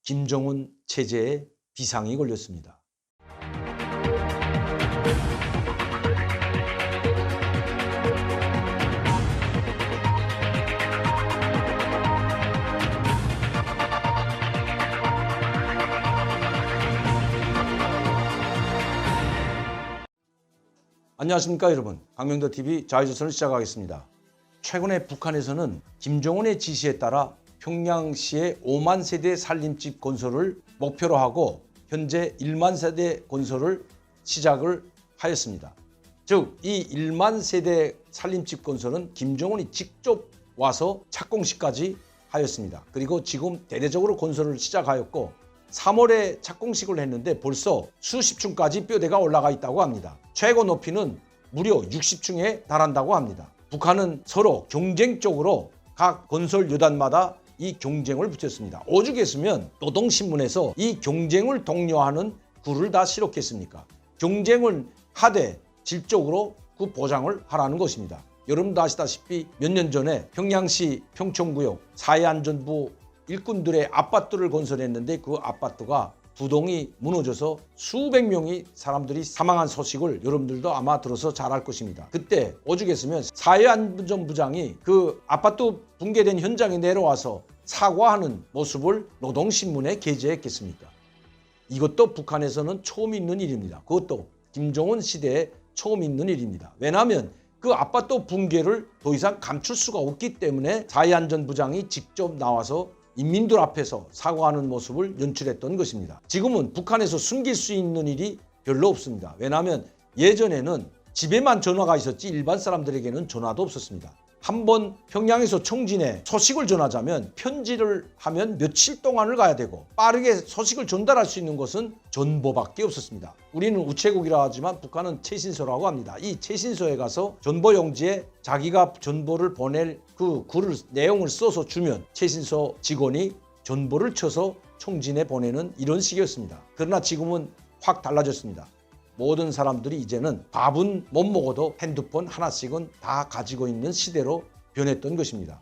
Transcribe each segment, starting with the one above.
김정은 체제에 비상이 걸렸습니다. 안녕하십니까 여러분, 강명도TV 자유조선을 시작하겠습니다. 최근에 북한에서는 김정은의 지시에 따라 평양시의 5만 세대 살림집 건설을 목표로 하고 현재 1만 세대 건설을 시작을 하였습니다. 즉, 이 1만 세대 살림집 건설은 김정은이 직접 와서 착공식까지 하였습니다. 그리고 지금 대대적으로 건설을 시작하였고 3월에 착공식을 했는데 벌써 수십 층까지 뼈대가 올라가 있다고 합니다. 최고 높이는 무려 60층에 달한다고 합니다. 북한은 서로 경쟁적으로 각 건설 여단마다 이 경쟁을 붙였습니다. 오죽했으면 노동신문에서 이 경쟁을 독려하는 글을 다 실었겠습니까? 경쟁을 하되 질적으로 그 보장을 하라는 것입니다. 여러분도 아시다시피 몇 년 전에 평양시 평촌구역 사회안전부 일꾼들의 아파트를 건설했는데 그 아파트가 부동이 무너져서 수백 명의 사람들이 사망한 소식을 여러분들도 아마 들어서 잘 알 것입니다. 그때 오죽했으면 사회안전부장이 그 아파트 붕괴된 현장에 내려와서 사과하는 모습을 노동신문에 게재했겠습니까? 이것도 북한에서는 처음 있는 일입니다. 그것도 김정은 시대에 처음 있는 일입니다. 왜냐하면 그 아파트 붕괴를 더 이상 감출 수가 없기 때문에 사회안전부장이 직접 나와서 인민들 앞에서 사과하는 모습을 연출했던 것입니다. 지금은 북한에서 숨길 수 있는 일이 별로 없습니다. 왜냐하면 예전에는 집에만 전화가 있었지 일반 사람들에게는 전화도 없었습니다. 한번 평양에서 청진에 소식을 전하자면 편지를 하면 며칠 동안을 가야 되고 빠르게 소식을 전달할 수 있는 것은 전보밖에 없었습니다. 우리는 우체국이라 하지만 북한은 최신소라고 합니다. 이 최신소에 가서 전보용지에 자기가 전보를 보낼 그 글을 내용을 써서 주면 최신소 직원이 전보를 쳐서 청진에 보내는 이런 식이었습니다. 그러나 지금은 확 달라졌습니다. 모든 사람들이 이제는 밥은 못 먹어도 핸드폰 하나씩은 다 가지고 있는 시대로 변했던 것입니다.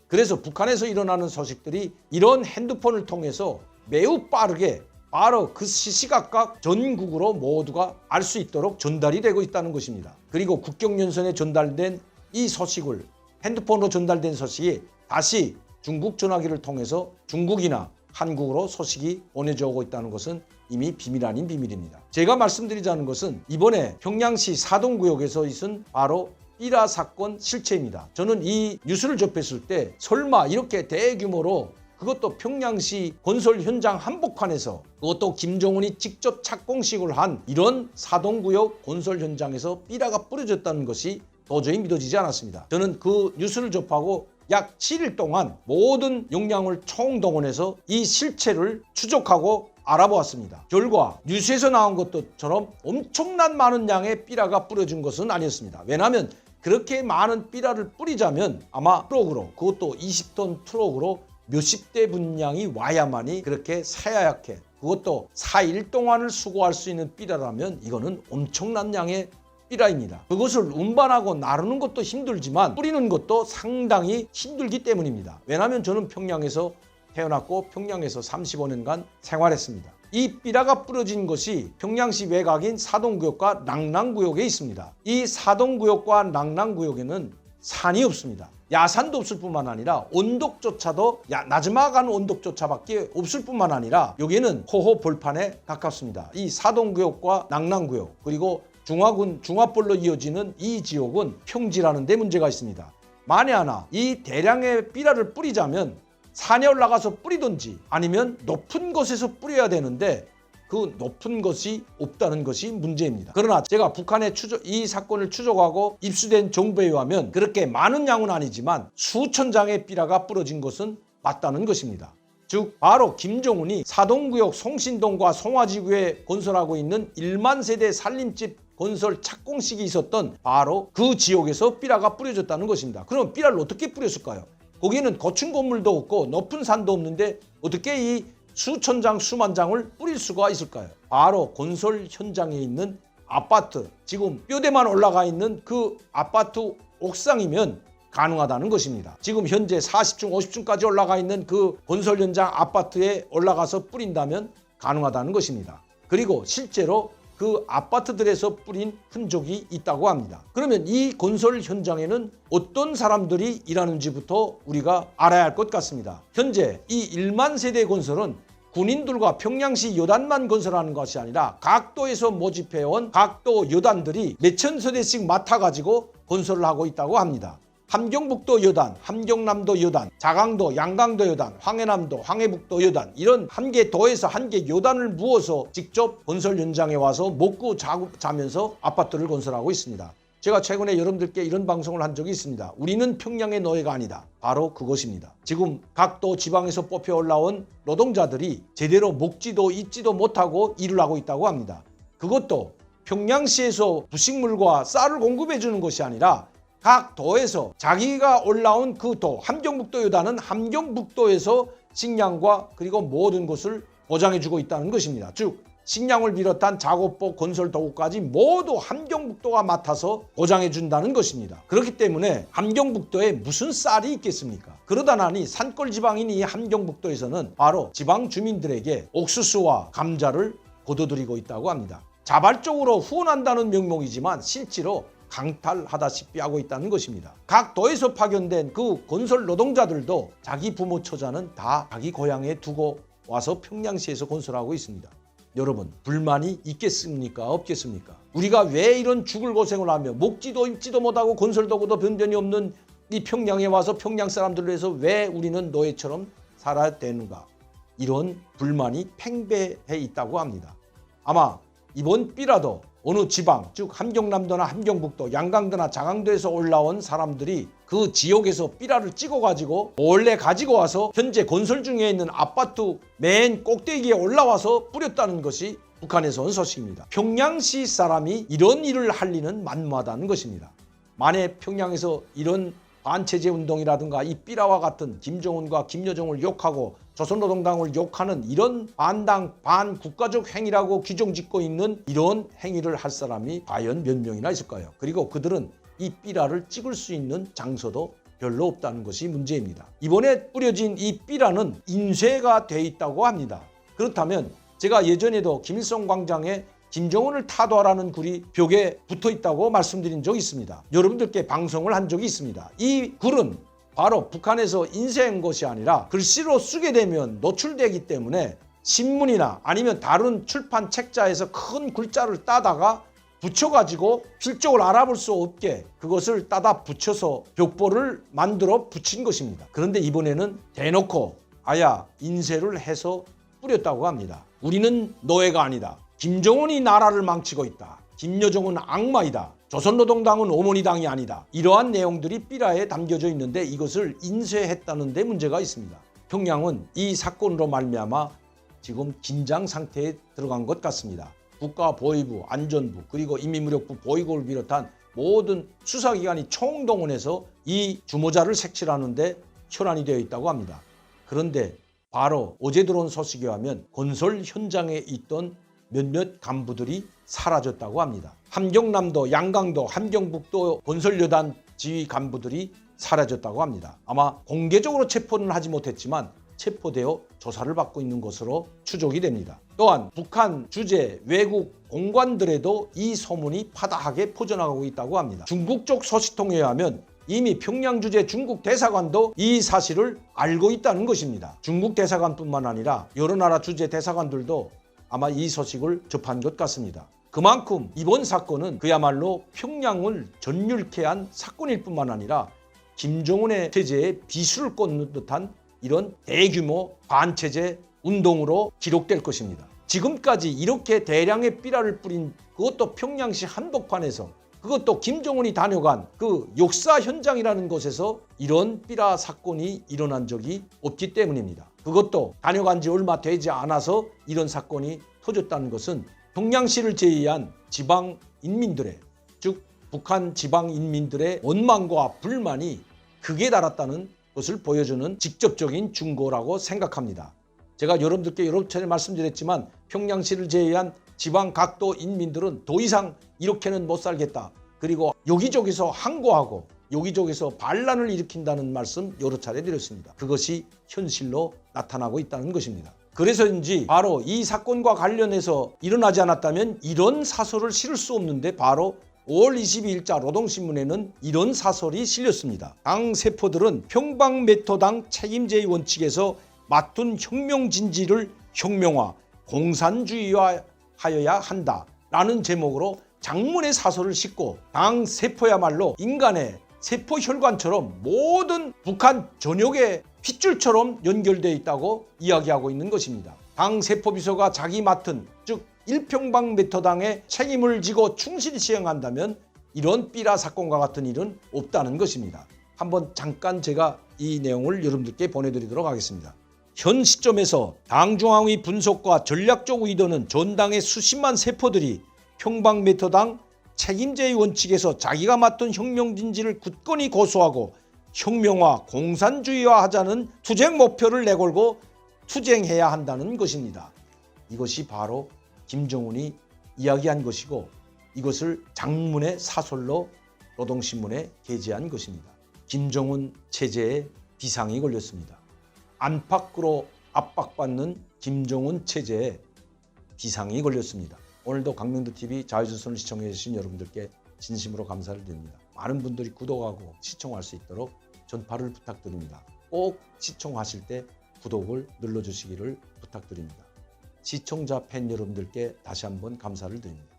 그래서 북한에서 일어나는 소식들이 이런 핸드폰을 통해서 매우 빠르게 바로 그 시시각각 전국으로 모두가 알 수 있도록 전달이 되고 있다는 것입니다. 그리고 국경연선에 전달된 이 소식을 핸드폰으로 전달된 소식이 다시 중국 전화기를 통해서 중국이나 한국으로 소식이 보내져 오고 있다는 것은 이미 비밀 아닌 비밀입니다. 제가 말씀드리자는 것은 이번에 평양시 사동구역에서 있은 바로 삐라 사건 실체입니다. 저는 이 뉴스를 접했을 때 설마 이렇게 대규모로 그것도 평양시 건설 현장 한복판에서 그것도 김정은이 직접 착공식을 한 이런 사동구역 건설 현장에서 삐라가 뿌려졌다는 것이 도저히 믿어지지 않았습니다. 저는 그 뉴스를 접하고 약 7일 동안 모든 역량을 총동원해서 이 실체를 추적하고 알아보았습니다. 결과 뉴스에서 나온 것처럼 엄청난 많은 양의 삐라가 뿌려진 것은 아니었습니다. 왜냐하면 그렇게 많은 삐라를 뿌리자면 아마 트럭으로, 그것도 20톤 트럭으로 몇십 대 분량이 와야만이 그렇게 새하얗게, 그것도 4일 동안을 수거할 수 있는 삐라라면 이거는 엄청난 양의 삐라입니다. 그것을 운반하고 나르는 것도 힘들지만 뿌리는 것도 상당히 힘들기 때문입니다. 왜냐하면 저는 평양에서 태어났고 평양에서 35년간 생활했습니다. 이 삐라가 뿌려진 것이 평양시 외곽인 사동구역과 낭랑구역에 있습니다. 이 사동구역과 낭랑구역에는 산이 없습니다. 야산도 없을 뿐만 아니라 언덕조차도 나지막한 언덕조차밖에 없을 뿐만 아니라 여기는 호호 벌판에 가깝습니다. 이 사동구역과 낭랑구역 그리고 중화군 중화벌로 이어지는 이 지역은 평지라는 데 문제가 있습니다. 만에 하나 이 대량의 삐라를 뿌리자면 산에 올라가서 뿌리든지 아니면 높은 곳에서 뿌려야 되는데 그 높은 것이 없다는 것이 문제입니다. 그러나 제가 북한의 이 사건을 추적하고 입수된 정보에 의하면 그렇게 많은 양은 아니지만 수천 장의 삐라가 뿌려진 것은 맞다는 것입니다. 즉 바로 김정은이 사동구역 송신동과 송화지구에 건설하고 있는 1만 세대 살림집 건설 착공식이 있었던 바로 그 지역에서 삐라가 뿌려졌다는 것입니다. 그럼 삐라를 어떻게 뿌렸을까요? 거기는 고층 건물도 없고 높은 산도 없는데 어떻게 이 수천 장, 수만 장을 뿌릴 수가 있을까요? 바로 건설 현장에 있는 아파트, 지금 뼈대만 올라가 있는 그 아파트 옥상이면 가능하다는 것입니다. 지금 현재 40층, 50층까지 올라가 있는 그 건설 현장 아파트에 올라가서 뿌린다면 가능하다는 것입니다. 그리고 실제로 그 아파트들에서 뿌린 흔적이 있다고 합니다. 그러면 이 건설 현장에는 어떤 사람들이 일하는지부터 우리가 알아야 할 것 같습니다. 현재 이 1만 세대 건설은 군인들과 평양시 여단만 건설하는 것이 아니라 각도에서 모집해온 각도 여단들이 몇천 세대씩 맡아가지고 건설을 하고 있다고 합니다. 함경북도 여단, 함경남도 여단, 자강도, 양강도 여단, 황해남도, 황해북도 여단, 이런 한 개 도에서 한 개 여단을 모아서 직접 건설 현장에 와서 먹고 자면서 아파트를 건설하고 있습니다. 제가 최근에 여러분들께 이런 방송을 한 적이 있습니다. 우리는 평양의 노예가 아니다. 바로 그것입니다. 지금 각도 지방에서 뽑혀 올라온 노동자들이 제대로 먹지도 입지도 못하고 일을 하고 있다고 합니다. 그것도 평양시에서 부식물과 쌀을 공급해 주는 것이 아니라 각 도에서 자기가 올라온 그 도, 함경북도 여단은 함경북도에서 식량과 그리고 모든 것을 보장해 주고 있다는 것입니다. 즉 식량을 비롯한 작업복, 건설 도구까지 모두 함경북도가 맡아서 보장해 준다는 것입니다. 그렇기 때문에 함경북도에 무슨 쌀이 있겠습니까? 그러다 나니 산골 지방인 이 함경북도에서는 바로 지방 주민들에게 옥수수와 감자를 거둬들이고 있다고 합니다. 자발적으로 후원한다는 명목이지만 실제로 강탈하다시피 하고 있다는 것입니다. 각 도에서 파견된 그 건설 노동자들도 자기 부모 처자는 다 자기 고향에 두고 와서 평양시에서 건설하고 있습니다. 여러분, 불만이 있겠습니까? 없겠습니까? 우리가 왜 이런 죽을 고생을 하며 먹지도 입지도 못하고 건설도구도 변변이 없는 이 평양에 와서 평양 사람들을 위해서 왜 우리는 노예처럼 살아야 되는가? 이런 불만이 팽배해 있다고 합니다. 아마 이번 삐라도 어느 지방, 즉 함경남도나 함경북도, 양강도나 자강도에서 올라온 사람들이 그 지역에서 삐라를 찍어가지고 몰래 가지고 와서 현재 건설 중에 있는 아파트 맨 꼭대기에 올라와서 뿌렸다는 것이 북한에서 온 소식입니다. 평양시 사람이 이런 일을 할 리는 만무하다는 것입니다. 만약 평양에서 이런 반체제 운동이라든가 이 삐라와 같은 김정은과 김여정을 욕하고 조선노동당을 욕하는 이런 반당 반국가적 행위라고 규정짓고 있는 이런 행위를 할 사람이 과연 몇 명이나 있을까요? 그리고 그들은 이 삐라를 찍을 수 있는 장소도 별로 없다는 것이 문제입니다. 이번에 뿌려진 이 삐라는 인쇄가 돼 있다고 합니다. 그렇다면 제가 예전에도 김일성 광장에 김정은을 타도하라는 글이 벽에 붙어 있다고 말씀드린 적이 있습니다. 여러분들께 방송을 한 적이 있습니다. 이 글은 바로 북한에서 인쇄한 것이 아니라 글씨로 쓰게 되면 노출되기 때문에 신문이나 아니면 다른 출판 책자에서 큰 글자를 따다가 붙여가지고 실적을 알아볼 수 없게 그것을 따다 붙여서 벽보를 만들어 붙인 것입니다. 그런데 이번에는 대놓고 아야 인쇄를 해서 뿌렸다고 합니다. 우리는 노예가 아니다. 김정은이 나라를 망치고 있다. 김여정은 악마이다. 조선노동당은 어머니 당이 아니다. 이러한 내용들이 삐라에 담겨져 있는데 이것을 인쇄했다는 데 문제가 있습니다. 평양은 이 사건으로 말미암아 지금 긴장 상태에 들어간 것 같습니다. 국가보위부, 안전부, 그리고 인민무력부, 보위고를 비롯한 모든 수사기관이 총동원해서 이 주모자를 색칠하는데 혈안이 되어 있다고 합니다. 그런데 바로 어제 들어온 소식에 의하면 건설 현장에 있던 몇몇 간부들이 사라졌다고 합니다. 함경남도, 양강도, 함경북도 건설여단 지휘 간부들이 사라졌다고 합니다. 아마 공개적으로 체포는 하지 못했지만 체포되어 조사를 받고 있는 것으로 추정이 됩니다. 또한 북한 주재 외국 공관들에도 이 소문이 파다하게 퍼져나가고 있다고 합니다. 중국 쪽 소식통에 의하면 이미 평양 주재 중국 대사관도 이 사실을 알고 있다는 것입니다. 중국 대사관뿐만 아니라 여러 나라 주재 대사관들도 아마 이 소식을 접한 것 같습니다. 그만큼 이번 사건은 그야말로 평양을 전율케 한 사건일 뿐만 아니라 김정은의 체제에 비수를 꽂는 듯한 이런 대규모 반체제 운동으로 기록될 것입니다. 지금까지 이렇게 대량의 삐라를 뿌린 그것도 평양시 한복판에서 그것도 김정은이 다녀간 그 역사 현장이라는 곳에서 이런 삐라 사건이 일어난 적이 없기 때문입니다. 그것도 다녀간 지 얼마 되지 않아서 이런 사건이 터졌다는 것은 평양시를 제외한 지방 인민들의 즉 북한 지방 인민들의 원망과 불만이 극에 달았다는 것을 보여주는 직접적인 증거라고 생각합니다. 제가 여러분들께 여러 차례 말씀드렸지만 평양시를 제외한 지방 각도 인민들은 더 이상 이렇게는 못 살겠다. 그리고 여기저기서 항고하고 여기저기서 반란을 일으킨다는 말씀 여러 차례 드렸습니다. 그것이 현실로 나타나고 있다는 것입니다. 그래서인지 바로 이 사건과 관련해서 일어나지 않았다면 이런 사설을 실을 수 없는데 바로 5월 22일자 노동신문에는 이런 사설이 실렸습니다. 당 세포들은 평방메토당 책임제의 원칙에서 맡은 혁명 진지를 혁명화, 공산주의화하여야 한다라는 제목으로 장문의 사설을 싣고 당 세포야말로 인간의 세포 혈관처럼 모든 북한 전역의 핏줄처럼 연결되어 있다고 이야기하고 있는 것입니다. 당 세포비서가 자기 맡은 즉 일평방메토당의 책임을 지고 충실히 시행한다면 이런 삐라 사건과 같은 일은 없다는 것입니다. 한번 잠깐 제가 이 내용을 여러분들께 보내드리도록 하겠습니다. 현 시점에서 당 중앙의 분석과 전략적 의도는 전당의 수십만 세포들이 평방메토당 책임제의 원칙에서 자기가 맡은 혁명 진지를 굳건히 고수하고 혁명화, 공산주의화 하자는 투쟁 목표를 내걸고 투쟁해야 한다는 것입니다. 이것이 바로 김정은이 이야기한 것이고 이것을 장문의 사설로 노동신문에 게재한 것입니다. 김정은 체제에 비상이 걸렸습니다. 안팎으로 압박받는 김정은 체제에 비상이 걸렸습니다. 오늘도 강명도TV 자유조선을 시청해 주신 여러분들께 진심으로 감사를 드립니다. 많은 분들이 구독하고 시청할 수 있도록 전파를 부탁드립니다. 꼭 시청하실 때 구독을 눌러주시기를 부탁드립니다. 시청자 팬 여러분들께 다시 한번 감사를 드립니다.